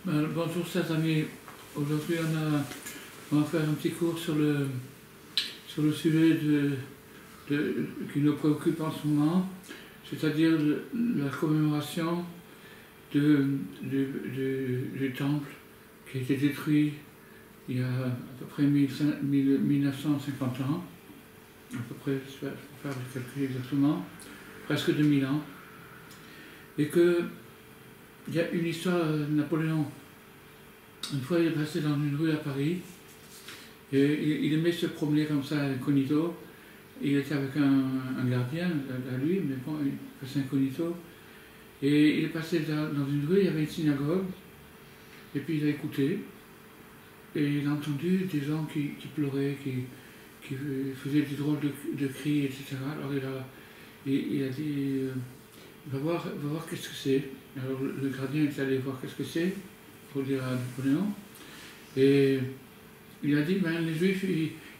Bonjour chers amis, aujourd'hui on va faire un petit cours sur le sujet qui nous préoccupe en ce moment, c'est-à-dire la commémoration du temple qui a été détruit il y a à peu près 1950 ans, à peu près, je vais faire le calcul exactement, presque 2000 ans, et qu'il y a une histoire de Napoléon. Une fois, il est passé dans une rue à Paris, et il aimait se promener comme ça, incognito. Il était avec un gardien à lui, mais bon, il passait incognito. Et il est passé dans une rue, il y avait une synagogue, et puis il a écouté, et il a entendu des gens qui pleuraient, qui faisaient des drôles de cris, etc. Alors il a dit, va voir qu'est-ce que c'est. Alors le gardien est allé voir qu'est-ce que c'est, pour dire à Napoléon, et il a dit, ben, les Juifs,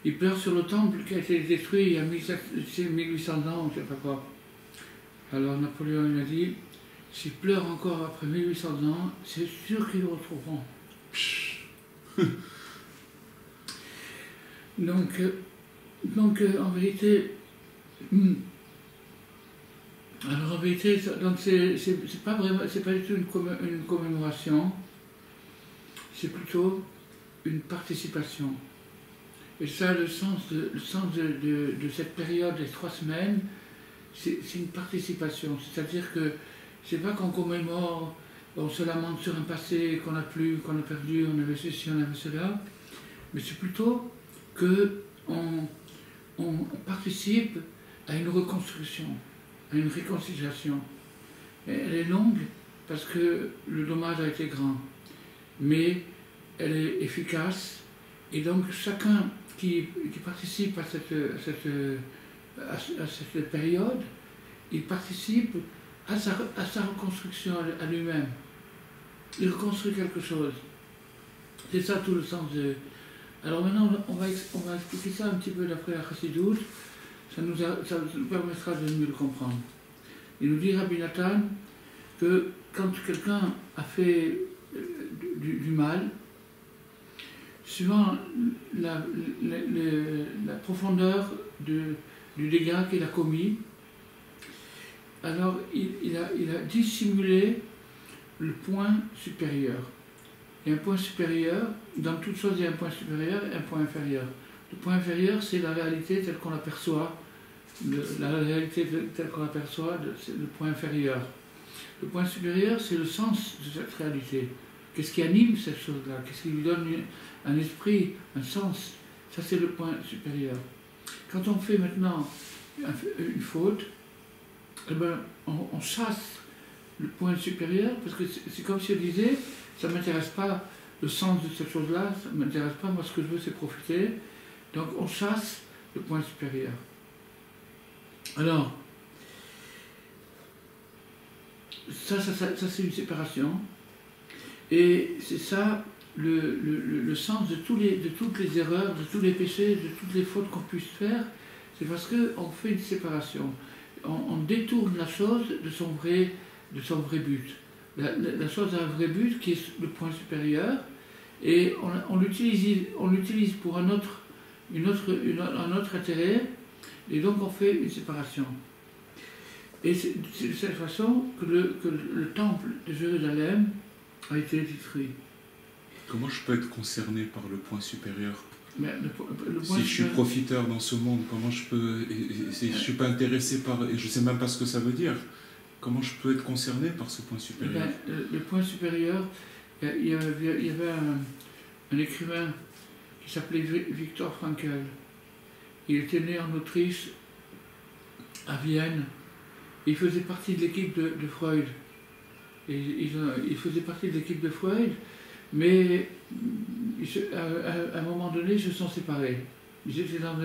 ils pleurent sur le temple qui a été détruit il y a 1800 ans, je ne sais pas quoi. Alors Napoléon il a dit, s'ils pleurent encore après 1800 ans, c'est sûr qu'ils le retrouveront. Donc en vérité, c'est pas du tout une commémoration, c'est plutôt une participation. Et ça, le sens de cette période des 3 semaines, c'est une participation. C'est-à-dire que c'est pas qu'on commémore, on se lamente sur un passé qu'on n'a plus, qu'on a perdu, on avait ceci, on avait cela, mais c'est plutôt qu'on participe à une reconstruction, à une réconciliation. Et elle est longue parce que le dommage a été grand, mais elle est efficace, et donc chacun qui participe à cette période, il participe à sa reconstruction à lui-même. Il reconstruit quelque chose. C'est ça tout le sens de... Alors maintenant, on va expliquer ça un petit peu d'après la Chassidoute, ça nous permettra de mieux le comprendre. Il nous dit, Rabbi Nathan, que quand quelqu'un a fait du mal, suivant la profondeur du dégât qu'il a commis, alors il a dissimulé le point supérieur. Il y a un point supérieur, dans toute chose il y a un point supérieur et un point inférieur. Le point inférieur, c'est la réalité telle qu'on l'aperçoit. La réalité telle qu'on l'aperçoit, c'est le point inférieur. Le point supérieur, c'est le sens de cette réalité. Qu'est-ce qui anime cette chose-là? Qu'est-ce qui lui donne un esprit, un sens? Ça, c'est le point supérieur. Quand on fait maintenant une faute, eh ben, on chasse le point supérieur, parce que c'est comme si on disait, ça ne m'intéresse pas le sens de cette chose-là, ça ne m'intéresse pas, moi ce que je veux c'est profiter. Donc on chasse le point supérieur. Alors, ça c'est une séparation. Et c'est ça le sens de toutes les erreurs, de tous les péchés, de toutes les fautes qu'on puisse faire, c'est parce qu'on fait une séparation. On détourne la chose de son vrai but. La chose a un vrai but qui est le point supérieur, et on l'utilise pour un autre intérêt, et donc on fait une séparation. Et c'est de cette façon que le temple de Jérusalem a été détruit. Comment je peux être concerné par le point supérieur? Si je suis profiteur dans ce monde, comment je peux... je ne suis pas intéressé par... Et je ne sais même pas ce que ça veut dire. Comment je peux être concerné par ce point supérieur? Le point supérieur, il y avait un écrivain qui s'appelait Viktor Frankl. Il était né en Autriche, à Vienne. Il faisait partie de l'équipe de Freud. Il faisait partie de l'équipe de Freud, mais à un moment donné, ils se sont séparés. Ils étaient dans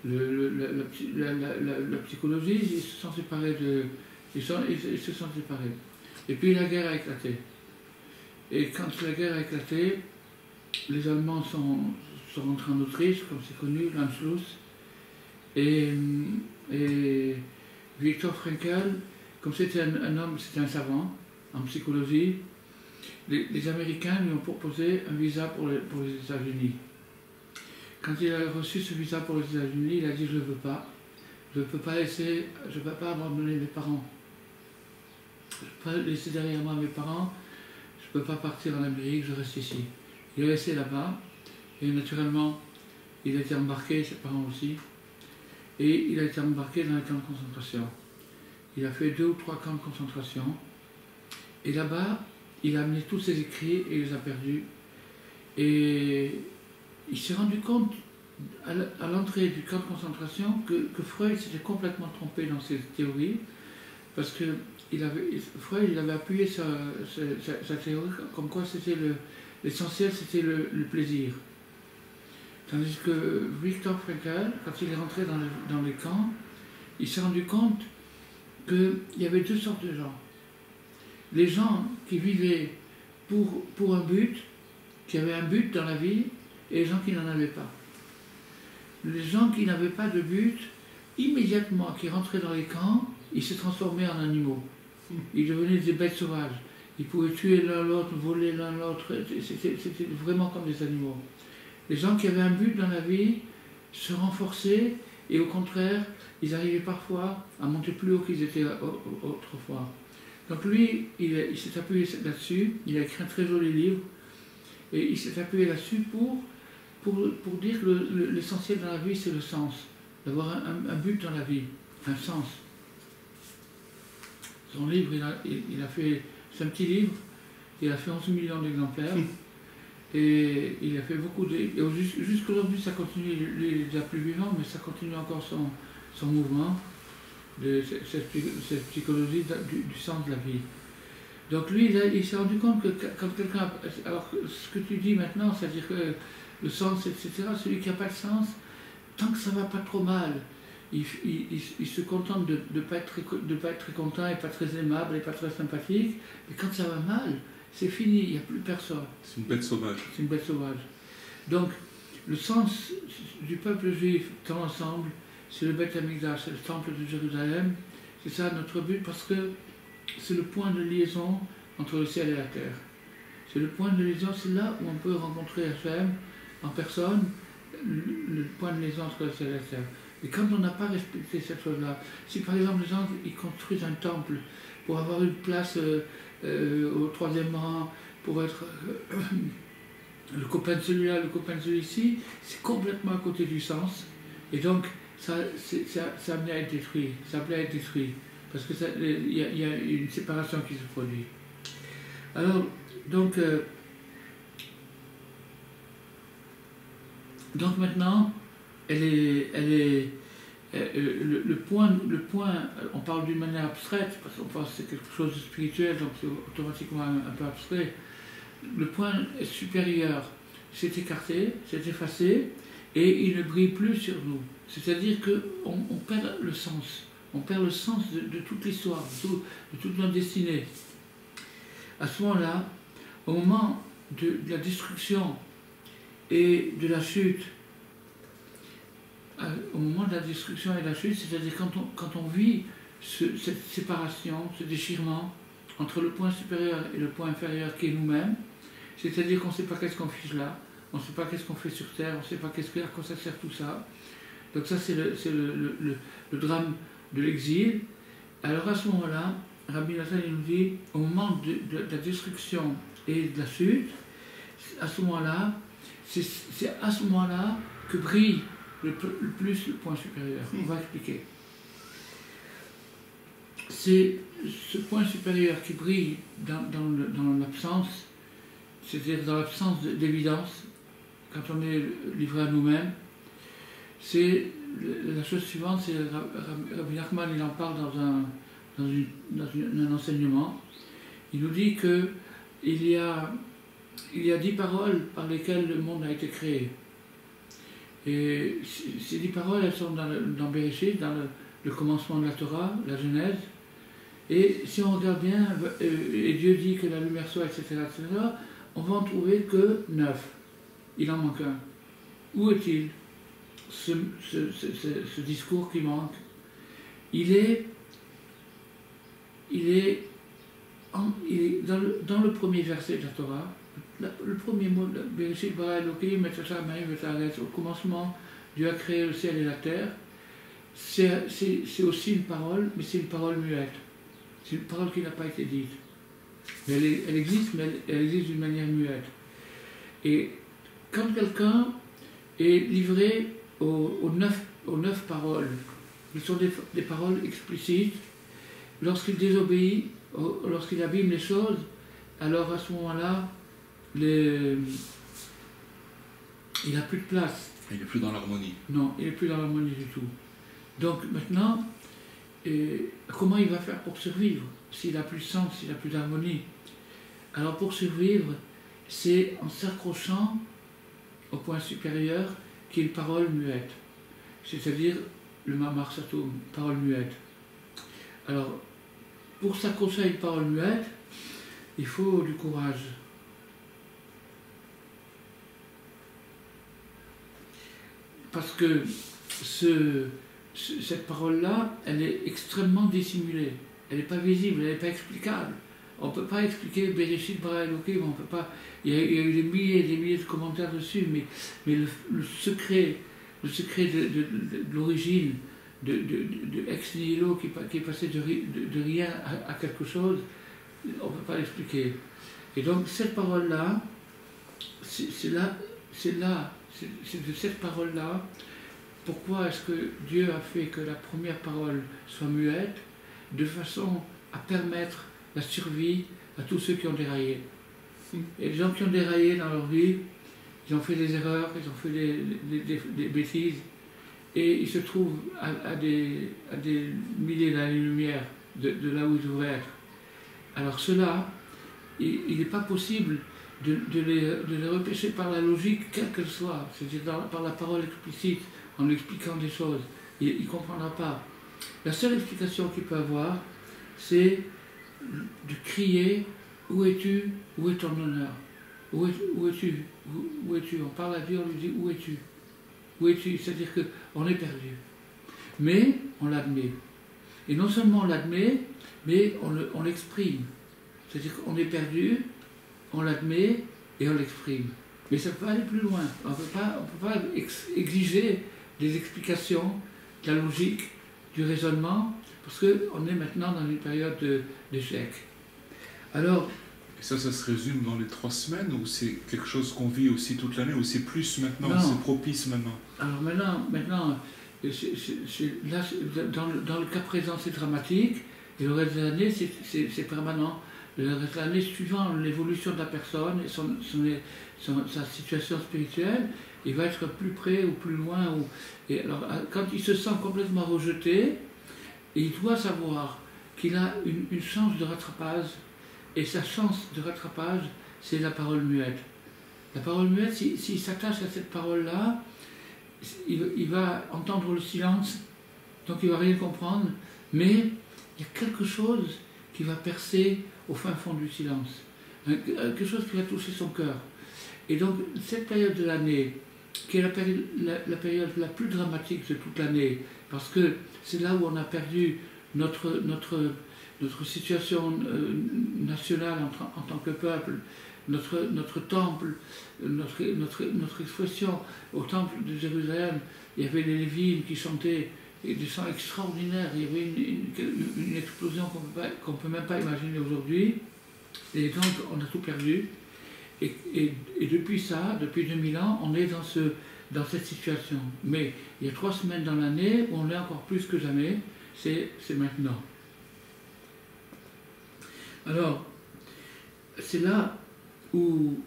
la psychologie, ils se sont séparés ils se sont séparés. Et puis la guerre a éclaté. Et quand la guerre a éclaté, les Allemands sont rentrés en Autriche, comme c'est connu, l'Anschluss, et Viktor Frankl, comme c'était un homme, c'était un savant en psychologie, les Américains lui ont proposé un visa pour les États-Unis. Quand il a reçu ce visa pour les États-Unis, il a dit je ne veux pas. Je ne peux pas abandonner mes parents. Je ne peux pas laisser derrière moi mes parents. Je ne peux pas partir en Amérique, je reste ici. Il est resté là-bas. Et naturellement, il a été embarqué, ses parents aussi. Et il a été embarqué dans les camps de concentration. Il a fait 2 ou 3 camps de concentration. Et là-bas, il a amené tous ses écrits et il les a perdus. Et il s'est rendu compte à l'entrée du camp de concentration que Freud s'était complètement trompé dans ses théories, parce que Freud il avait appuyé sa théorie comme quoi l'essentiel c'était le plaisir. Tandis que Viktor Frankl, quand il est rentré dans les camps, il s'est rendu compte qu'il y avait 2 sortes de gens. Les gens qui vivaient pour un but, qui avaient un but dans la vie, et les gens qui n'en avaient pas. Les gens qui n'avaient pas de but, immédiatement, qui rentraient dans les camps, ils se transformaient en animaux. Ils devenaient des bêtes sauvages. Ils pouvaient tuer l'un l'autre, voler l'un l'autre. C'était vraiment comme des animaux. Les gens qui avaient un but dans la vie se renforçaient et au contraire, ils arrivaient parfois à monter plus haut qu'ils étaient autrefois. Donc lui, il s'est appuyé là-dessus, il a écrit un très joli livre, et il s'est appuyé là-dessus pour dire que l'essentiel dans la vie, c'est le sens, d'avoir un but dans la vie, un sens. Son livre, il a fait, c'est un petit livre, il a fait 11 millions d'exemplaires, et il a fait beaucoup de... Jusqu'aujourd'hui, ça continue, il est déjà plus vivant, mais ça continue encore son mouvement, de cette psychologie du sens de la vie. Donc lui, il s'est rendu compte que quand quelqu'un... Alors, ce que tu dis maintenant, c'est-à-dire que le sens, etc., celui qui n'a pas de sens, tant que ça ne va pas trop mal, il se contente de ne pas être très content, et pas très aimable, et pas très sympathique, mais quand ça va mal, c'est fini, il n'y a plus personne. C'est une bête sauvage. C'est une bête sauvage. Donc, le sens du peuple juif dans l'ensemble, c'est le Beth Amikdash, c'est le temple de Jérusalem, c'est ça notre but, parce que c'est le point de liaison entre le ciel et la terre. C'est le point de liaison, c'est là où on peut rencontrer Hachem en personne, le point de liaison entre le ciel et la terre. Et quand on n'a pas respecté cette chose-là, si par exemple les gens ils construisent un temple pour avoir une place au 3e rang, pour être le copain de celui-là, le copain de celui-ci, c'est complètement à côté du sens. Et donc, ça amené à être détruit. Ça amené à être détruit. Parce qu'il y a une séparation qui se produit. Alors, donc maintenant, le point, on parle d'une manière abstraite, parce qu'on pense que c'est quelque chose de spirituel, donc c'est automatiquement un peu abstrait. Le point supérieur s'est écarté, s'est effacé, et il ne brille plus sur nous. C'est-à-dire qu'on perd le sens. On perd le sens de toute l'histoire, de toute notre destinée. À ce moment-là, au moment de la destruction et de la chute, au moment de la destruction et de la chute, c'est-à-dire quand on vit cette séparation, ce déchirement entre le point supérieur et le point inférieur qui est nous-mêmes, c'est-à-dire qu'on ne sait pas qu'est-ce qu'on fiche là, on ne sait pas qu'est-ce qu'on fait sur Terre, on ne sait pas à quoi ça sert tout ça. Donc ça c'est le drame de l'exil. Alors à ce moment-là, Rabbi Nathan nous dit, au moment de la destruction et de la chute, à ce moment-là, c'est à ce moment-là que brille le plus le point supérieur. On va expliquer. C'est ce point supérieur qui brille dans l'absence, c'est-à-dire dans l'absence d'évidence, quand on est livré à nous-mêmes. C'est la chose suivante, c'est Rabbi Nachman, il en parle dans un enseignement. Il nous dit que il y a 10 paroles par lesquelles le monde a été créé. Et ces 10 paroles, elles sont dans Bereshit, dans le commencement de la Torah, la Genèse. Et si on regarde bien, et Dieu dit que la lumière soit, etc., on va en trouver que 9. Il en manque un. Où est-il, ce discours qui manque? Il est dans le premier verset de la Torah, le premier mot, Bereshit bara Elohim et hashamayim v'haaretz, au commencement, Dieu a créé le ciel et la terre. C'est aussi une parole, mais c'est une parole muette. C'est une parole qui n'a pas été dite. Mais elle existe, mais elle existe d'une manière muette. Et quand quelqu'un est livré aux 9 paroles, qui sont des paroles explicites, lorsqu'il désobéit, lorsqu'il abîme les choses, alors à ce moment-là, il n'a plus de place. Il n'est plus dans l'harmonie. Non, il n'est plus dans l'harmonie du tout. Donc maintenant, comment il va faire pour survivre s'il n'a plus de sens, s'il n'a plus d'harmonie? Alors pour survivre, c'est en s'accrochant au point supérieur qui est une parole muette, c'est-à-dire le Mamar Satum, parole muette. Alors, pour s'accrocher à une parole muette, il faut du courage. Parce que cette parole-là, elle est extrêmement dissimulée. Elle n'est pas visible, elle n'est pas explicable. On ne peut pas expliquer Bereshit bara Elohim, on peut pas. Il y a eu des milliers et des milliers de commentaires dessus, mais le secret de l'origine, de ex nihilo qui est passé de rien à quelque chose, on ne peut pas l'expliquer. Et donc cette parole-là, c'est de cette parole-là, pourquoi est-ce que Dieu a fait que la première parole soit muette, de façon à permettre la survie à tous ceux qui ont déraillé. Et les gens qui ont déraillé dans leur vie, ils ont fait des erreurs, ils ont fait des bêtises, et ils se trouvent à des milliers d'années-lumière de là où ils devraient être. Alors cela, il n'est pas possible de les repêcher par la logique, quelle qu'elle soit, c'est-à-dire par la parole explicite, en lui expliquant des choses. Il ne comprendra pas. La seule explication qu'il peut avoir, c'est de crier « Où es-tu? Où est ton honneur? Où es-tu? Où es-tu ?» On parle à Dieu, on lui dit « Où es-tu? Où es-tu ?» C'est-à-dire qu'on est perdu. Mais on l'admet. Et non seulement on l'admet, mais on l'exprime. C'est-à-dire qu'on est perdu, on l'admet et on l'exprime. Mais ça peut aller plus loin. On ne peut pas exiger des explications, de la logique, du raisonnement, parce qu'on est maintenant dans une période d'échec. Alors... Et ça se résume dans les 3 semaines, ou c'est quelque chose qu'on vit aussi toute l'année, ou c'est plus maintenant, non. C'est propice maintenant? Alors maintenant dans le cas présent, c'est dramatique, et le reste de l'année, c'est permanent. Le reste de l'année, suivant l'évolution de la personne et sa situation spirituelle, il va être plus près ou plus loin. Et alors, quand il se sent complètement rejeté, il doit savoir qu'il a une chance de rattrapage, et sa chance de rattrapage, c'est la parole muette. La parole muette, s'il s'attache à cette parole-là, il va entendre le silence, donc il ne va rien comprendre, mais il y a quelque chose qui va percer au fin fond du silence, quelque chose qui va toucher son cœur. Et donc, cette période de l'année, qui est la période la plus dramatique de toute l'année, parce que c'est là où on a perdu notre situation nationale en tant que peuple, notre temple, notre expression. Au temple de Jérusalem, il y avait les Lévites qui chantaient des chants extraordinaires, il y avait une explosion qu'on ne peut même pas imaginer aujourd'hui, et donc on a tout perdu. Et depuis ça, depuis 2000 ans, on est dans cette situation. Mais il y a 3 semaines dans l'année où on est encore plus que jamais, c'est maintenant. Alors, c'est là où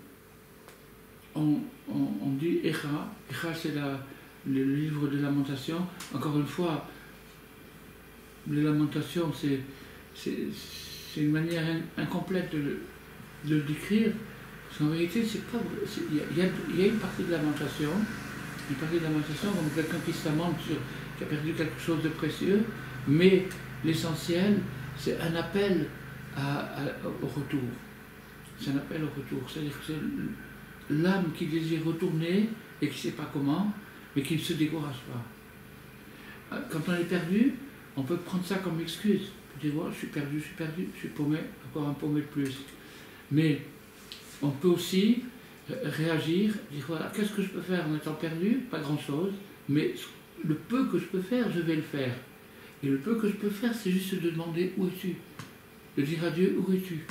on dit Echa. Echa, c'est le livre des Lamentations. Encore une fois, les Lamentations, c'est une manière incomplète de le décrire. Parce qu'en vérité, c'est pas vrai. Il y a une partie de lamentation, comme quelqu'un qui se lamente qui a perdu quelque chose de précieux, mais l'essentiel, c'est un appel au retour. C'est un appel au retour. C'est-à-dire que c'est l'âme qui désire retourner et qui ne sait pas comment, mais qui ne se décourage pas. Quand on est perdu, on peut prendre ça comme excuse dire voilà, je suis perdu, je suis paumé, encore un paumé de plus. Mais on peut aussi réagir, dire voilà, qu'est-ce que je peux faire en étant perdu? Pas grand-chose, mais le peu que je peux faire, je vais le faire. Et le peu que je peux faire, c'est juste de demander où es-tu? De dire à Dieu où es-tu?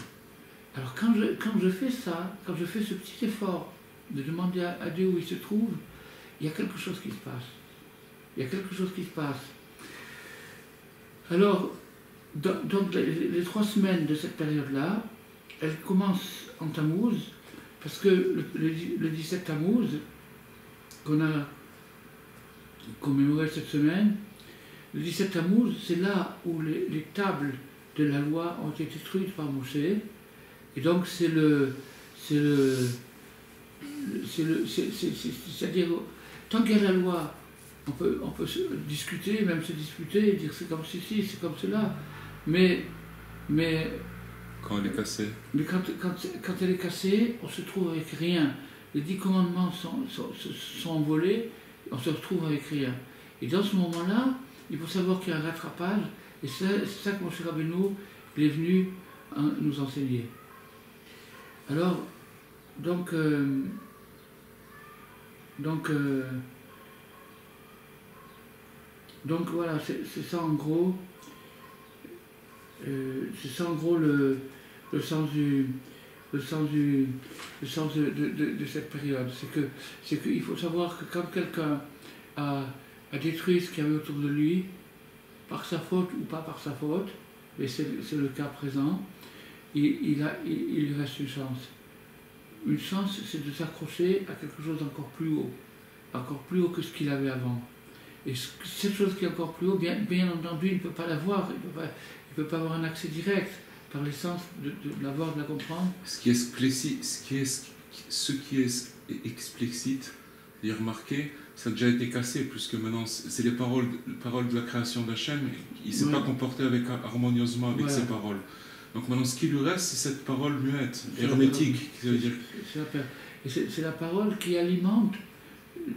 Alors quand je fais ça, quand je fais ce petit effort de demander à Dieu où il se trouve, il y a quelque chose qui se passe. Il y a quelque chose qui se passe. Alors, donc les 3 semaines de cette période-là, elles commencent en Tammuz, parce que le 17 Tammuz, qu'on a commémoré cette semaine, le 17 Tammuz, c'est là où les tables de la loi ont été détruites par Moshe, et donc c'est-à-dire, tant qu'il y a la loi, on peut se discuter, même se disputer, et dire c'est comme ceci, c'est comme cela, mais quand elle est cassée. Mais quand elle est cassée, on se trouve avec rien. Les 10 commandements sont envolés, on se retrouve avec rien. Et dans ce moment-là, il faut savoir qu'il y a un rattrapage, et c'est ça que Moshe Rabbeinu est venu nous enseigner. Alors, donc voilà, c'est ça en gros. C'est ça en gros le sens de cette période. C'est qu'il faut savoir que quand quelqu'un a détruit ce qu'il y avait autour de lui, par sa faute ou pas par sa faute, et c'est le cas présent, il lui reste une chance. Une chance, c'est de s'accrocher à quelque chose d'encore plus haut que ce qu'il avait avant. Et cette chose qui est encore plus haut, bien entendu, il ne peut pas l'avoir, il ne peut pas avoir un accès direct par l'essence de l'avoir, de la comprendre. Ce qui est explicite, c'est-à-dire marqué, ça a déjà été cassé, puisque maintenant c'est les paroles de la création d'Hachem, il ne s'est pas comporté harmonieusement avec ces paroles. Donc maintenant, ce qui lui reste, c'est cette parole muette, hermétique. C'est la parole qui alimente.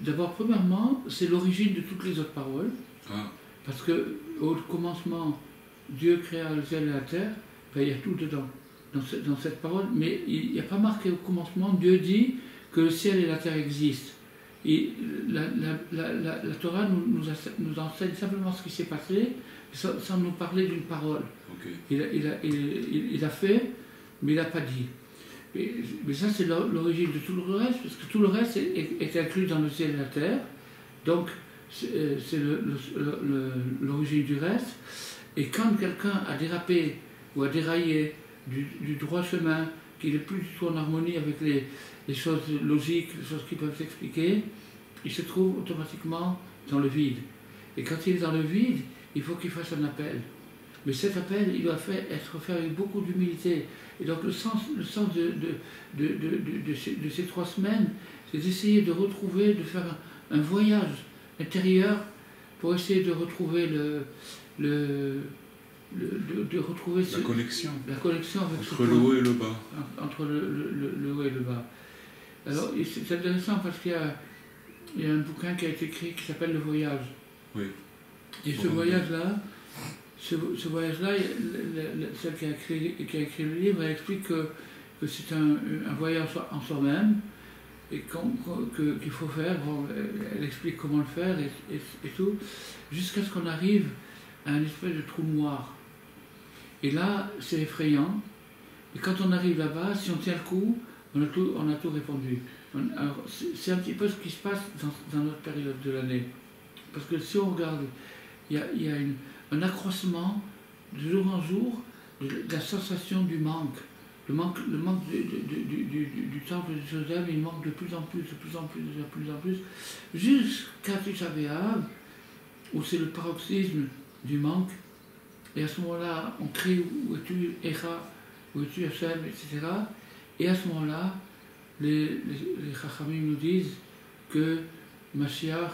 D'abord, premièrement, c'est l'origine de toutes les autres paroles. Parce que au commencement, Dieu créa le ciel et la terre, il y a tout dedans, dans cette parole, mais il n'y a pas marqué au commencement, Dieu dit que le ciel et la terre existent. Et la Torah nous enseigne simplement ce qui s'est passé, sans nous parler d'une parole. Il a fait, mais il n'a pas dit. Mais ça, c'est l'origine de tout le reste, parce que tout le reste est inclus dans le ciel et la terre. Donc, c'est l'origine du reste. Et quand quelqu'un a dérapé ou a déraillé du droit chemin, qu'il n'est plus du tout en harmonie avec les choses logiques, les choses qui peuvent s'expliquer, il se trouve automatiquement dans le vide. Et quand il est dans le vide, il faut qu'il fasse un appel. Mais cet appel, il doit être fait avec beaucoup d'humilité. Et donc le sens de ces 3 semaines, c'est d'essayer de retrouver, de faire un voyage intérieur pour essayer de retrouver la connexion avec entre le haut et le bas. Entre le haut et le bas. Alors c'est intéressant parce qu'il y a un bouquin qui a été écrit qui s'appelle Le Voyage. Oui. Et ce voyage-là, celle qui a écrit le livre, elle explique que c'est un voyage en soi-même et qu'il faut faire. Bon, elle explique comment le faire et tout, jusqu'à ce qu'on arrive à un espèce de trou noir. Et là, c'est effrayant. Et quand on arrive là-bas, si on tient le coup, on a tout répondu. Alors, c'est un petit peu ce qui se passe dans notre période de l'année. Parce que si on regarde, il y a un accroissement de jour en jour de la sensation du manque. Le manque du temple de Jérusalem, il manque de plus en plus, jusqu'à Tisha B'Av, où c'est le paroxysme du manque. Et à ce moment-là, on crie où es-tu, Echa, où es-tu, Hachem, etc. Et à ce moment-là, les Chachamim nous disent que Mashiach,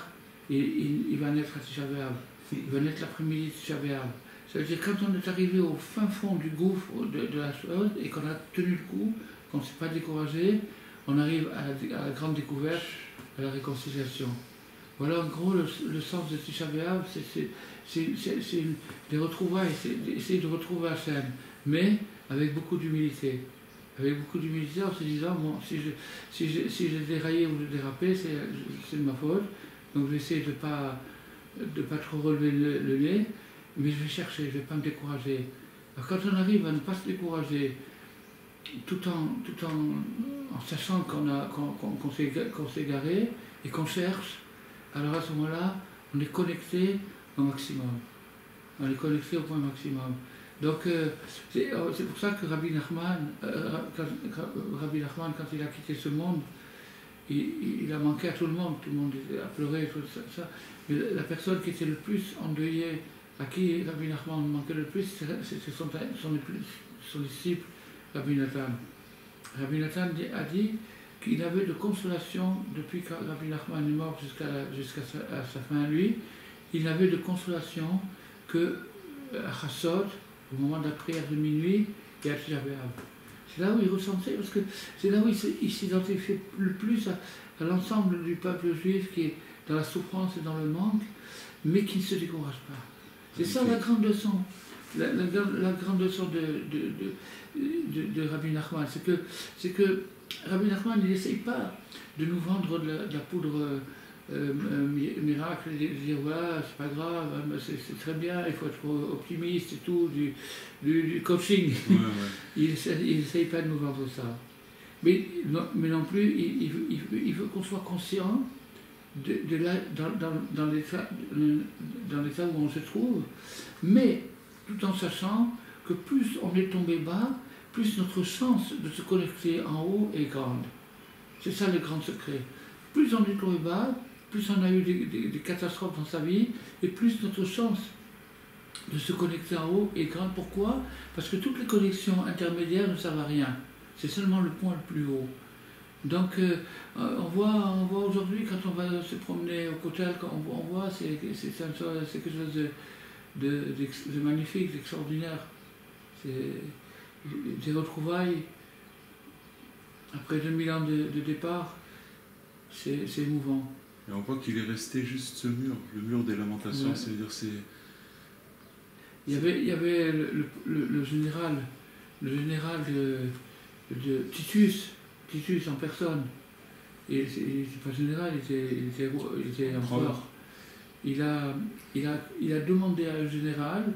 il va naître à Tisha B'Av. Il va naître l'après-midi de Tisha B'Av. C'est-à-dire quand on est arrivé au fin fond du gouffre de la chose et qu'on a tenu le coup, qu'on ne s'est pas découragé, on arrive à la grande découverte, à la réconciliation. Voilà en gros le sens de Tisha B'Av, c'est des retrouvailles, c'est essayer de retrouver Hachem, mais avec beaucoup d'humilité. Avec beaucoup d'humilité en se disant, bon, si j'ai déraillé ou dérapé, c'est de ma faute, donc je vais essayer de ne pas trop relever le nez, mais je vais chercher, je ne vais pas me décourager. Alors quand on arrive à ne pas se décourager, tout en sachant qu'on s'est égaré et qu'on cherche, alors à ce moment-là, on est connecté au maximum. On est connecté au point maximum. Donc c'est pour ça que Rabbi Nachman, quand il a quitté ce monde, il a manqué à tout le monde a pleuré, tout ça. Mais la personne qui était le plus endeuillée, à qui Rabbi Nachman manquait le plus, c'était son disciple, Rabbi Nathan. Rabbi Nathan a dit qu'il avait de consolation, depuis que Rabbi Nachman est mort jusqu'à sa fin à lui, il n'avait de consolation que à Chassot, au moment de la prière de minuit, et à Tisha B'Av. C'est là où il ressentait, parce que c'est là où il s'identifiait le plus à l'ensemble du peuple juif qui est dans la souffrance et dans le manque, mais qui ne se décourage pas. C'est ça la grande leçon. La grande leçon de Rabbi Nachman, c'est que Rabbi Nachman n'essaye pas de nous vendre de la poudre miracle, de dire voilà, c'est pas grave, c'est très bien, il faut être optimiste et tout, du coaching. Ouais. Il n'essaye pas de nous vendre ça. Mais non plus, il veut qu'on soit conscient dans l'état où on se trouve, mais tout en sachant que plus on est tombé bas, plus notre chance de se connecter en haut est grande. C'est ça le grand secret. Plus on est tombé bas, plus on a eu des catastrophes dans sa vie, et plus notre chance de se connecter en haut est grande. Pourquoi? Parce que toutes les connexions intermédiaires ne servent à rien. C'est seulement le point le plus haut. Donc on voit aujourd'hui, quand on va se promener au Kotel, on voit, c'est quelque chose de magnifique, d'extraordinaire. C'est des retrouvailles, après 2000 ans de départ, c'est émouvant. Et on voit qu'il est resté juste ce mur, le mur des lamentations, Ouais. c'est-à-dire c'est... Il y avait le général de Titus en personne. Il n'était pas général, il était empereur. Il a demandé à un général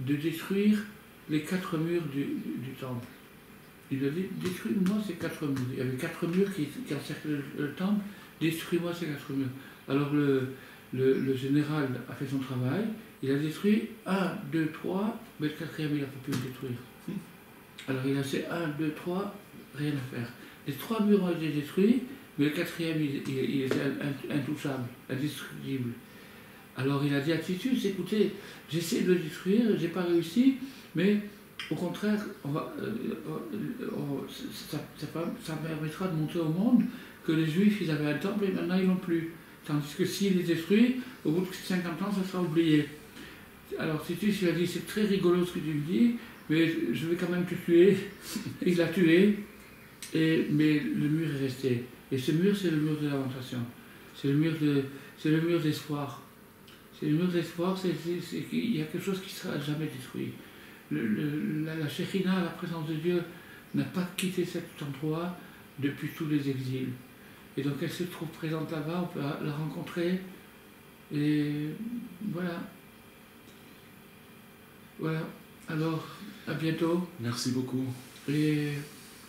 de détruire les 4 murs du temple. Il a dit, détruis-moi ces 4 murs. Il y avait 4 murs qui encerclaient le temple, détruis-moi ces 4 murs. Alors le général a fait son travail, il a détruit 1, 2, 3, mais le 4e il n'a pas pu le détruire. Alors il a fait 1, 2, 3, rien à faire. Les 3 murs ont été détruits, mais le 4e il était intouchable, indestructible. Alors il a dit à Titus, écoutez, j'essaie de le détruire, j'ai pas réussi, mais au contraire, ça permettra de montrer au monde que les Juifs, ils avaient un temple et maintenant ils n'ont plus. Tandis que s'il est détruit, au bout de 50 ans, ça sera oublié. Alors Titus, il a dit, c'est très rigolo ce que tu me dis, mais je vais quand même te tuer. Il l'a tué, mais le mur est resté. Et ce mur, c'est le mur de lamentation. C'est le mur d'espoir. C'est le mur d'espoir, c'est qu'il y a quelque chose qui ne sera jamais détruit. La Shekhinah, la présence de Dieu, n'a pas quitté cet endroit depuis tous les exils. Et donc elle se trouve présente là-bas, on peut la rencontrer. Et voilà. Voilà. Alors, à bientôt. Merci beaucoup. Et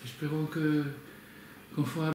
espérons qu'on fera